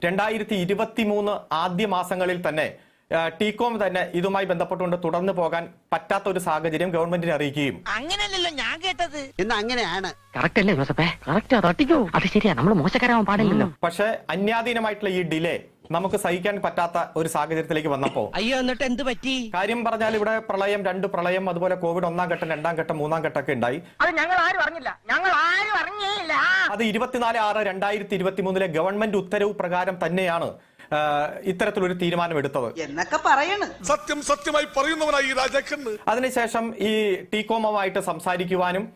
2023 ആദ്യ മാസങ്ങളിൽ തന്നെ ടീകോം തന്നെ ഇതുമായി ബന്ധപ്പെട്ടുകൊണ്ട് തുടർന്ന് പോകാൻ പറ്റാത്ത ഒരു സാഹചര്യം ഗവൺമെന്റിനെ അറിയിക്കുകയും അങ്ങനെയല്ലല്ലോ ഞാൻ കേട്ടത്. അങ്ങനെയാണ്. കറക്റ്റ് അല്ലേ ജോസഫേ? കറക്റ്റ് തട്ടിക്കോ. അത് ശരിയാ, നമ്മൾ മോശക്കാരാവാൻ പാടില്ലല്ലോ. പക്ഷെ അന്യാധീനമായിട്ടുള്ള ഈ ഡിലേ നമുക്ക് സഹിക്കാൻ പറ്റാത്ത ഒരു സാഹചര്യത്തിലേക്ക് വന്നപ്പോ അയ്യോ എന്നിട്ട് എന്ത് പറ്റി? കാര്യം പറഞ്ഞാൽ ഇവിടെ പ്രളയം, 2 പ്രളയം, അതുപോലെ കോവിഡ് 1ാം ഘട്ടം, 2ാം ഘട്ടം, 3ാം ഘട്ടമൊക്കെ ഉണ്ടായി. അത് ഞങ്ങൾ ആരും അറിഞ്ഞില്ല. അത് 24/6/2023 ഗവൺമെന്റ് ഉത്തരവ് പ്രകാരം തന്നെയാണ് ഇത്തരത്തിലൊരു തീരുമാനം എടുത്തത് എന്നൊക്കെ പറയണ്. സത്യമായി പറയുന്നവനായി രാജാക്കൻ. അതിനുശേഷം ഈ ടീകോമുമായിട്ട് സംസാരിക്കുവാനും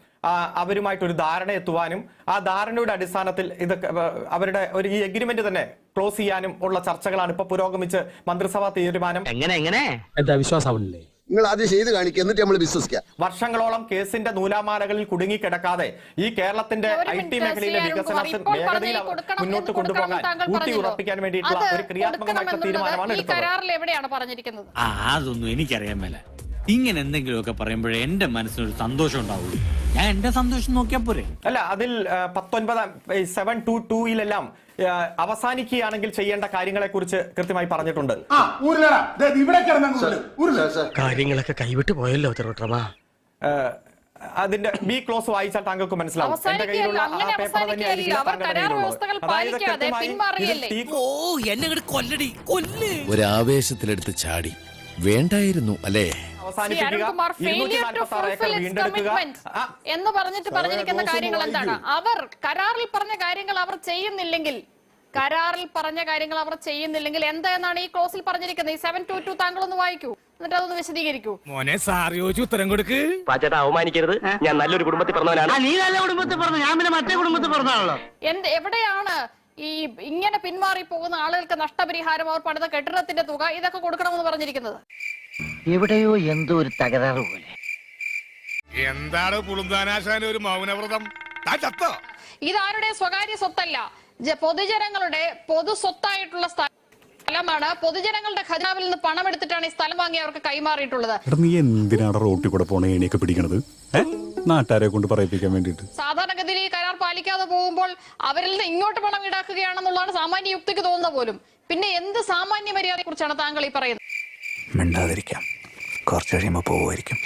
അവരുമായിട്ടൊരു ധാരണ എത്തുവാനും ആ ധാരണയുടെ അടിസ്ഥാനത്തിൽ ഇതൊക്കെ അവരുടെ ഈ എഗ്രിമെന്റ് തന്നെ ക്ലോസ് ചെയ്യാനും ഉള്ള ചർച്ചകളാണ് ഇപ്പൊ പുരോഗമിച്ച് മന്ത്രിസഭാ തീരുമാനം. എങ്ങനെ എന്താ വിശ്വാസമാവണില്ലേ? നിങ്ങൾ ആദ്യം ചെയ്ത് കാണിക്കുക, എന്നിട്ട് നമ്മൾ വിശ്വസിക്കാം. വർഷങ്ങളോളം കേസിന്റെ നൂലാമാലകളിൽ കുടുങ്ങിക്കിടക്കാതെ ഈ കേരളത്തിന്റെ IT മേഖലയിലെ വികസനത്തിൽ വേഗതയിൽ മുന്നോട്ട് കൊണ്ടുപോകാൻ ഊട്ടി ഉറപ്പിക്കാൻ വേണ്ടിയിട്ടുള്ള ഒരു ക്രിയാത്മകമായിട്ടുള്ള തീരുമാനമാണ് എടുത്തത്. എവിടെയാണ് പറഞ്ഞിരിക്കുന്നത്? അതൊന്നും എനിക്കറിയാൻ മേല. ഇങ്ങനെ എന്തെങ്കിലുമൊക്കെ പറയുമ്പോഴേ എന്റെ മനസ്സിനൊരു സന്തോഷം ഉണ്ടാവുള്ളൂ. ഞാൻ എന്റെ സന്തോഷം നോക്കിയാ പോരെ. അല്ല, അതിൽ 722-ലെല്ലാം അവസാനിക്കുകയാണെങ്കിൽ ചെയ്യേണ്ട കാര്യങ്ങളെ കുറിച്ച് കൃത്യമായി പറഞ്ഞിട്ടുണ്ട്. കാര്യങ്ങളൊക്കെ കൈവിട്ട് പോയല്ലോ തിരുവട്ടമാ. അതിന്റെ ബി ക്ലോസ് വായിച്ചാൽ താങ്കൾക്ക് മനസ്സിലാവും. എന്റെ കയ്യിലുള്ള ആ പേപ്പർ ഒരാവേശത്തിലെടുത്ത് ചാടി വേണ്ടായിരുന്നു അല്ലേ? എന്ന് പറഞ്ഞിരിക്കുന്ന കാര്യങ്ങൾ എന്താണ്? അവർ കരാറിൽ പറഞ്ഞ കാര്യങ്ങൾ അവർ ചെയ്യുന്നില്ലെങ്കിൽ എന്താണെന്നാണ് ഈ ക്ലോസിൽ പറഞ്ഞിരിക്കുന്നത്? ഈ 722 താങ്കളൊന്ന് വായിക്കൂ, എന്നിട്ട് അതൊന്ന് വിശദീകരിക്കൂ. മോനെ സാർ ചോദിച്ചു ഉത്തരം കൊടുക്ക്. പാച്ചേട്ടാ, അവമാനിക്കരുത്. ഞാൻ നല്ലൊരു കുടുംബത്തിൽ പറഞ്ഞവനാണ്. നീ നല്ല കുടുംബത്തിൽ പറഞ്ഞു, ഞാൻ പിന്നെ മറ്റേ കുടുംബത്തിൽ പറഞ്ഞാണല്ലോ. എവിടെയാണ് ഈ ഇങ്ങനെ പിന്മാറി പോകുന്ന ആളുകൾക്ക് നഷ്ടപരിഹാരം, അവർ പണിത കെട്ടിടത്തിന്റെ തുക, ഇതൊക്കെ കൊടുക്കണമെന്ന് പറഞ്ഞിരിക്കുന്നത്? എവിടെയോ എന്തോ ഒരു തകരാറ് പോലെ. എന്താണ് പുളുന്താനാശാന ഒരു മൗനവ്രതം? ഇതാരുടെ സ്വകാര്യ സ്വത്തല്ല, പൊതുജനങ്ങളുടെ പൊതു സ്വത്തായിട്ടുള്ള സ്ഥലമാണ്. പൊതുജനങ്ങളുടെ ഖജനാവിൽ നിന്ന് പണം എടുത്തിട്ടാണ് ഈ സ്ഥലം വാങ്ങി അവർക്ക് കൈമാറിയിട്ടുള്ളത്. നീ എന്തിനാണ് റോട്ടിൽ കൂടെ പോണ എണിയൊക്കെ പിടിക്കണത്? നാട്ടുകാരെ കൊണ്ട് പറയിപ്പിക്കാൻ വേണ്ടിട്ട്. സാധാരണഗതിയിൽ ഈ കരാർ പാലിക്കാതെ പോകുമ്പോൾ അവരിൽ നിന്ന് ഇങ്ങോട്ട് പണം ഈടാക്കുകയാണെന്നുള്ളതാണ് സാമാന്യ യുക്തിക്ക് തോന്നുന്ന പോലും. പിന്നെ എന്ത് സാമാന്യ മര്യാദയെ കുറിച്ചാണ് താങ്കൾ ഈ പറയുന്നത്? മിണ്ടാതിരിക്കാം, കുറച്ച് കഴിയുമ്പോ പോവുമായിരിക്കും.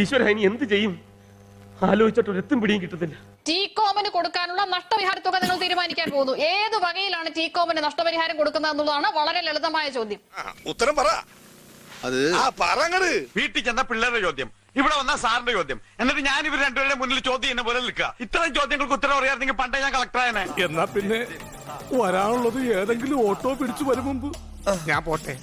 ഈശ്വര, ഇനി എന്ത് ചെയ്യും? ആലോചിച്ചിട്ട് ഒരെത്തും പിടിയും കിട്ടത്തില്ല. ടീകോമിന് കൊടുക്കാനുള്ള നഷ്ടപരിഹാര തുക നിങ്ങൾ തീരുമാനിക്കാൻ പോകുന്നു. ഏത് വകയിലാണ് ടീകോമിന് നഷ്ടപരിഹാരം കൊടുക്കുന്നത് എന്നുള്ളതാണ് വളരെ ലളിതമായ ചോദ്യം. ഉത്തരം പറ. അത് വീട്ടിൽ ചെന്ന പിള്ളേരുടെ ചോദ്യം, ഇവിടെ വന്ന സാറിന്റെ ചോദ്യം, എന്നിട്ട് ഞാൻ ഇവർ രണ്ടുപേരുടെ മുന്നിൽ ചോദ്യം എന്നെ പോലെ നിൽക്കുക. ഇത്തരം ചോദ്യങ്ങൾക്ക് ഉത്തരം അറിയാമെങ്കിൽ പണ്ടേ ഞാൻ കളക്ടറായനെ. എന്നാ പിന്നെ വരാനുള്ളത് ഏതെങ്കിലും ഓട്ടോ പിടിച്ചു വരും മുമ്പ് ഞാൻ പോട്ടെ.